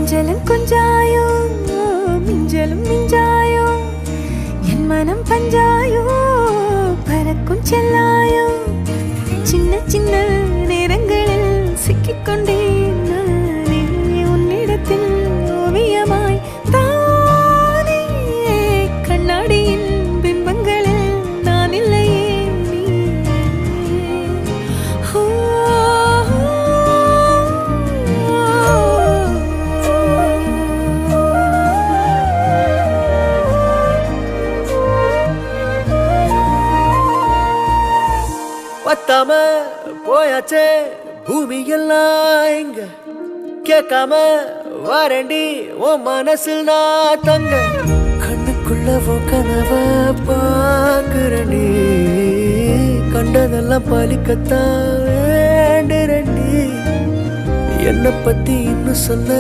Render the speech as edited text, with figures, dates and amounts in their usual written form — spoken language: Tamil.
கொஞ்சலும் கொஞ்சாயோ மிஞ்சலும் மிஞ்சாயோ என் மனம் பஞ்சாயோ பறக்கும் செல்லாயோ சின்ன சின்ன நேரங்களில் சிக்கிக்கொண்டேன் நானே உன்னிடத்தில் ஓவியமாய் தானே கண்ணாடியின் பிம்பங்களில் நான் இல்லையே நீ பத்தாம போயாச்சே பூமி எல்லாம் இங்க கேட்காம வாரண்டி உன் மனசில் நான் தங்க கண்ணுக்குள்ள கனவ பாக்குறண்டி கண்டதெல்லாம் பலிக்கத்தான் வேண்டுறண்டி என்னை பத்தி இன்னும் சொல்ல